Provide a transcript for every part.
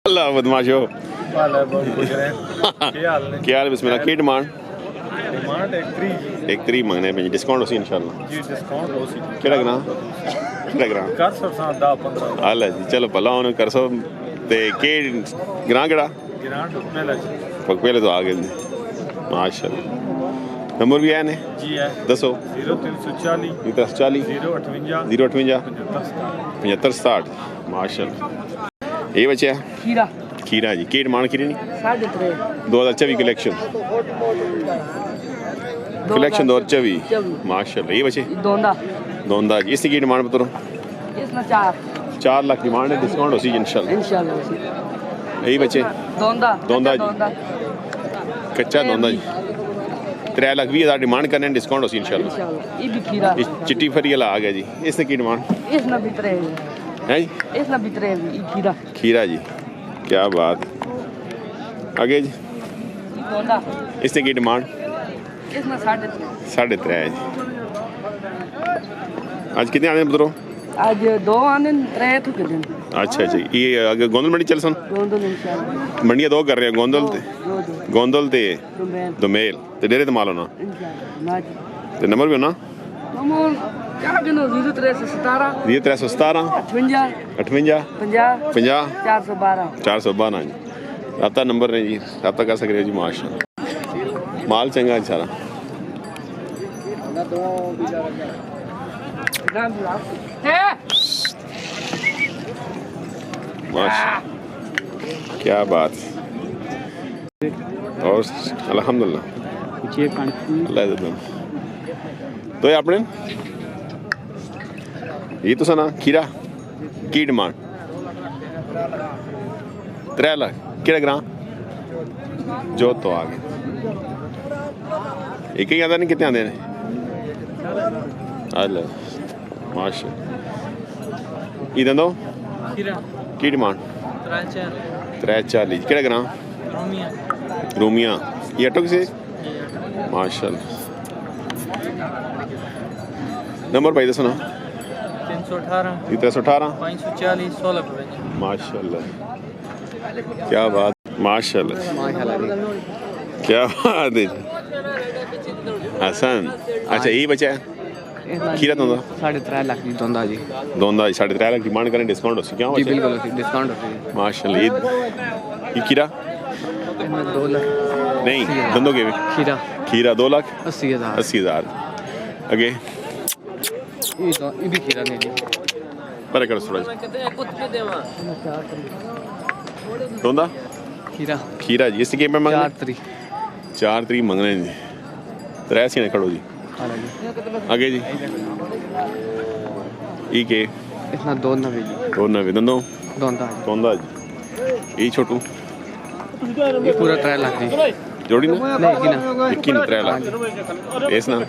अल्लाह बदमाशो क्या हाल बिस्मिल्लाह की demand demand एक तरी मंगने पे डिस्काउंट होसी इंशाल्लाह जी डिस्काउंट हो सी केड़ा ग्रां कर सकता 10-15 हाल है जी चलो भला उन्हें कर सो ते के ग्रां केड़ा गिरान डुकने लग पहले तो आ गए माशाल्लाह नंबर भी है ने जी है दसो 0340 340 058 75 माशाल्लाह ये बच्चे खीरा खीरा जी की डिमांड खीरी नहीं 3.5 2024 कलेक्शन 2024 माशाल्लाह ये बच्चे दोंदा जी इसकी डिमांड बताओ इसमें 4 लाख डिमांड है डिस्काउंट होसी इंशाल्लाह यही बच्चे दोंदा जी कच्चा दोंदा जी 3,20,000 डिमांड करने डिस्काउंट होसी इंशाल्लाह ये भी खीरा चिट्टी फरी वाला आ गया जी इसने की डिमांड इसमें भी 3 है जी इसमें भी 3 खीरा खीरा जी क्या बात आगे जी दोंदा इसने की डिमांड इसमें 3.5 3.5 है जी आज कितने आने बताओ आज 2 आने 3 तो के दिन अच्छा अच्छा ये अगर गोंदल मंडी चल सन दोंदो इंशाल्लाह मंडियां 2 कर रहे हैं गोंदल ते दोमेल ते डेरे ते माल होना इंशाल्लाह ना जी ते नंबर भी होना नंबर क्या गिनो 0317 0317 58 58 50 50 412 जी राता नंबर ने जी राता कर सकते हो जी माशाल्लाह माल चंगा सारा माशाल्लाह क्या बात और अल्हम्दुलिल्लाह अल्लाह तो ये आपने ये तो सना खीरा की डिमांड 3 लाख केड़ा ग्रां जो तो आ गए एक ही आता नहीं कितने आते हैं अल्लाह माशाल्लाह ये दो की डिमांड 340 केड़ा ग्रां रोमिया ये अटक से माशाल्लाह नंबर भाई दसो ना 318 540 16 माशाल्लाह क्या बात माशाल्लाह क्या बात है हसन अच्छा ये बचा है खीरा दोंदा 3.5 लाख दी दोंदा जी 3.5 लाख डिमांड करें डिस्काउंट हो क्या जी बिल्कुल डिस्काउंट हो माशाल्लाह ये खीरा 2 लाख नहीं दोनों के खीरा 2 लाख 80,000 आगे ये भी खीरा नहीं जी पर कर थोड़ा दोंदा खीरा जी इसके में मंगने 4 तरी मंगने जी 3 सी खड़ो जी आगे जी ई के इतना 290 जी 290 दोनों दोंदा जी ये छोटू ये पूरा 3 लाख जी जोड़ी ना नहीं की ना 3 लाख इस ना 2.5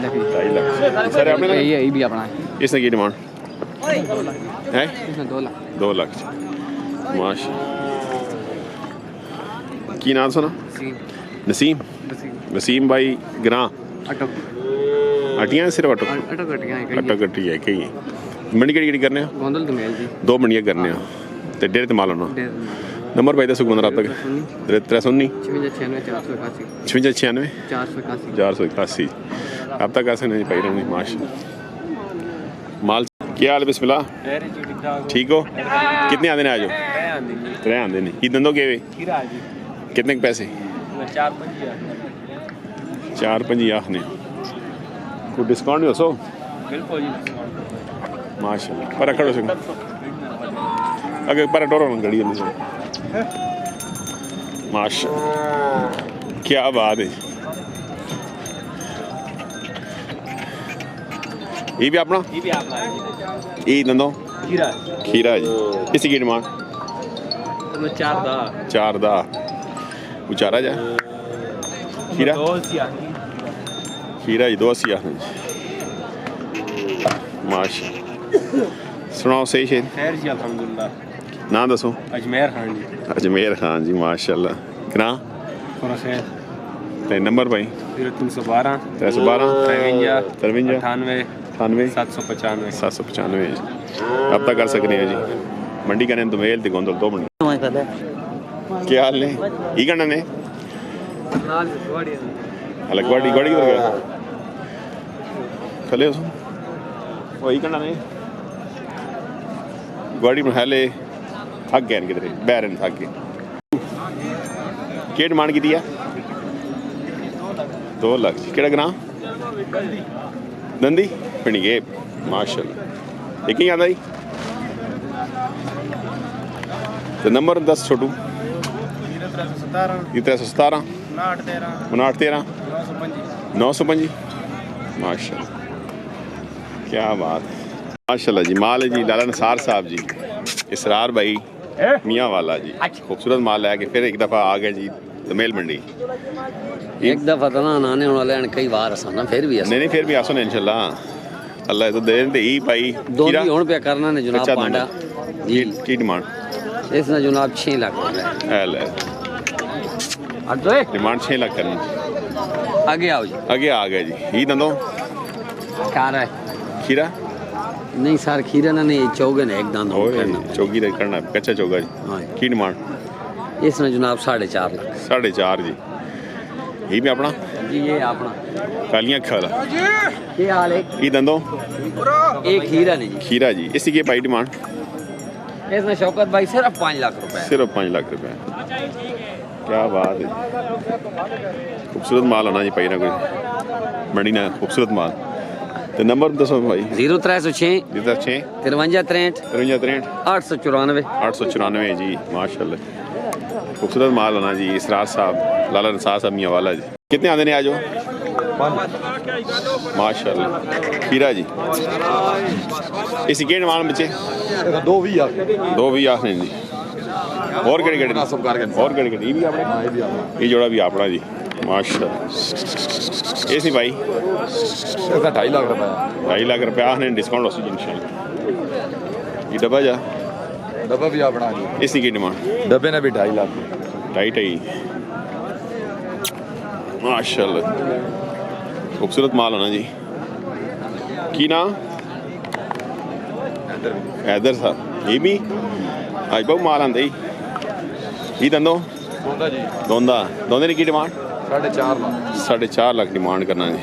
लाख 2.5 लाख सर आपने ये भी अपना है इसने की डिमांड है इसमें 2 लाख माशाल्लाह की नाम सुना नसीम भाई ग्रां अटियां सिर्फ अटक कट्टी है कहीं मंडी केड़ी करने गोंदल दोमेल जी 2 मंडियां करने ते डेरे ते माल होना नंबर भाई दसो बंदा रात तक 319 56 481 अब तक ऐसे नहीं पाई रहूँगी माशाल्लाह माल क्या हाल बिस्मिल्लाह ठीक हो कितने आते हैं आज 3 आते नहीं ये दंदो के कितने पैसे 4-5 आखने कोई डिस्काउंट नहीं हो सो माशाल्लाह पर खड़ो से अगर पर टोरो गड़ी माशाल्लाह क्या बात है ये भी अपना ये दंदो खीरा जी इसी की डिमांड 4 दा उचारा जा खीरा जी 280 माशाल्लाह सुनाओ सही शेर खैर जी अल्हम्दुलिल्लाह नाम दसो अजमेर खान जी माशाल्लाह ग्रां ते नंबर भाई 0312 53 98 98 795 795 अब तक कर सकते हैं जी मंडी करने दोमेल ते गोंदल 2 मंडी क्या हाल ने ई करना ने अलग गाड़ी गाड़ी किधर गया खले उस वही करना ने गाड़ी में हाले थक गए किधर बैरन थक गए क्या डिमांड की दिया 2 लाख केड़ा ग्रां दंदी पिंडी के माशाल्लाह एक ही आता जी तो नंबर 10 छोटू 317 5913 905 माशाल्लाह क्या बात माशाल्लाह जी माल है जी लाला नसार साहब जी इसरार भाई मियाँ वाला जी खूबसूरत माल है कि फिर एक दफ़ा आ गए जी दोमेल मंडी एक दफा तो ना आने वाले कई बार आसाना फिर भी नहीं फिर भी आसो ना इंशाल्लाह अल्लाह तो दे दे ही भाई दो भी होने पे करना ने जनाब पांडा जी की डिमांड इसने जनाब 6 लाख है डिमांड 6 लाख करनी आगे आओ जी आगे आ गए जी ही दंदो क्या है खीरा नहीं सर खीरा ना नहीं चौगे ने एक दान चौगी करना कच्चा चौगा जी की डिमांड इसने जनाब 4.5 लाख 4.5 जी ये भी अपना जी ये अपना कालियां खाला ये हाल है ये दंदो एक खीरा नहीं जी खीरा जी इसी की भाई डिमांड इसमें शौकत भाई सिर्फ 5 लाख रुपए सिर्फ 5 लाख रुपए क्या बात है खूबसूरत माल होना जी भाई ना कोई मंडी ना खूबसूरत माल तो नंबर दसो भाई 0306 53 53 63 894 जी माशाल्लाह खूबसूरत माल होना जी इसरार साहब लाला नसार साहब मियाँ वाला जी कितने आते हैं आज माशाल्लाह खीरा जी इसी के डिमांड बच्चे 2 भी आ 2 भी आखने जी और केड़े केड़े और केड़े केड़े ये भी आपने ये जोड़ा भी आपना जी माशाल्लाह ये सी भाई 2.5 लाख रुपए 2.5 लाख रुपए आखने डिस्काउंट हो इंशाल्लाह ये डब्बा जा डब्बा भी अपना जी इसी की डिमांड डब्बे ने भी 2.5 लाख 2.5 माशाल्लाह खूबसूरत माल होना जी की ना हैदर साहब ये भी आज बहुत माल आंदा ही दंदो दोंदा ने की डिमांड 4.5 लाख 4.5 लाख डिमांड करना जी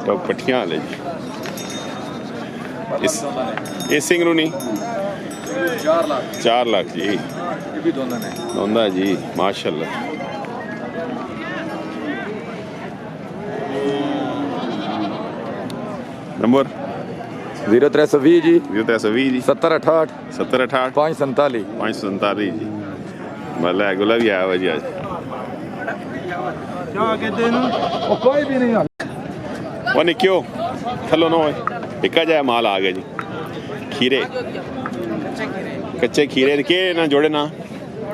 तो पट्टियां हाल है जी इस सिंगरू नहीं 4 लाख जी ये भी दोंदा जी माशाल्लाह नंबर 0320 जी 0320 जी 7068 7068 547 547 जी मतलब अगला भी आया हुआ जी आज कोई भी नहीं वो निक्यो थलो ना होए इक्का जाए माल आ गया जी खीरे कच्चे खीरे के ना जोड़े ना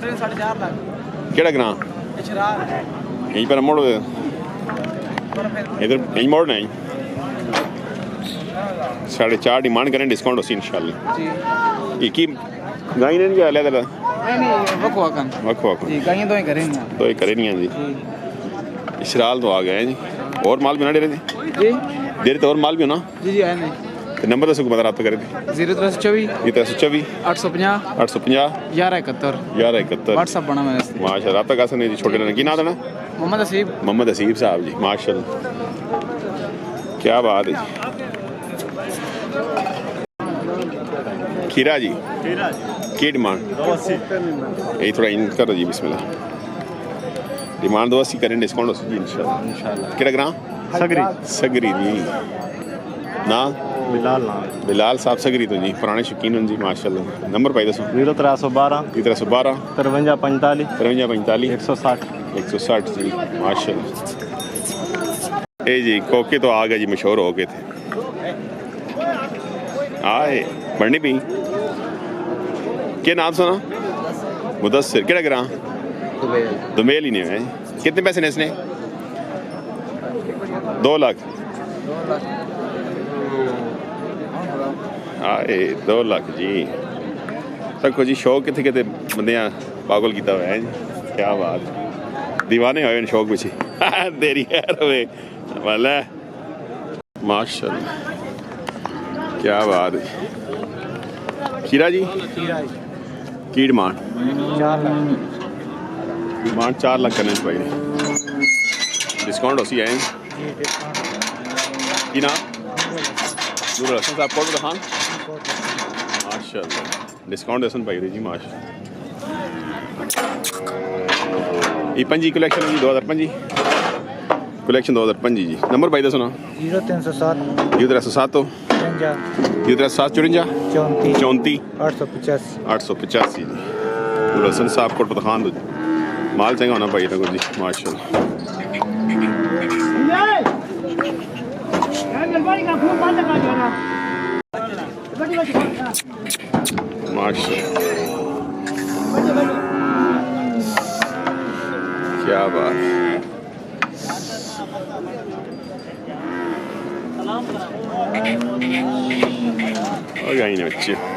4.5 लाख केड़ा ग्रां यहीं पर मोड़ इधर यहीं मोड़ नहीं 4.5 डिमांड करें डिस्काउंट हो इंशाल्लाह एक ही गाय ने क्या अलग अलग वक्वा जी गायें तो ही करेंगे नहीं जी इशराल तो आ गए हैं जी और माल भी ना डेरे जी डेरे तो और माल भी हो ना जी है नहीं तो नंबर दसो बता रहा कर दी 0324 850 850 1171 1171 व्हाट्सएप बना मैंने माशाल्लाह रात तक नहीं जी छोटे ने की ना देना मोहम्मद हसीब साहब जी माशाल्लाह क्या बात है खीरा जी की डिमांड यही थोड़ा इन करो जी बिस्मिल्लाह डिमांड 280 करें डिस्काउंट हो जी इंशाल्लाह केड़ा ग्रां सगरी जी ना बिलाल साहब सगरी तो जी पुराने शौकीन जी माशाल्लाह नंबर पाई दसो 0312 5345 5345 160 जी माशाल्लाह ए जी कोके तो आ गए जी मशहूर हो गए थे आए मंडी भी क्या नाम सुना मुदस्सिर केड़ा ग्रां दोमेल ही नहीं है कितने पैसे ने इसने 2 लाख आए 2 लाख जी तको जी शौक कितने कितने बंदे पागल किया हुआ है जी क्या बात दीवाने होए शौक पीछे तेरी खैर हुए वाला माशाल्लाह क्या बात है खीरा जी की डिमांड 4 लाख डिमांड 4 लाख करने भाई ने डिस्काउंट उसी आए की नाम नूर हसन साहब कोट खान माशाल्लाह डिस्काउंट हसन भाई जी माशा ये पंजी कलेक्शन है जी 2005 कलेक्शन 2005 जी नंबर भाई दसो ना 0307 0307 तो 0307 54 34 885 जी नूर हसन साहब कोट खान माल चंगा होना भाई तक जी माशाल्लाह क्या बात हो गई बच्चे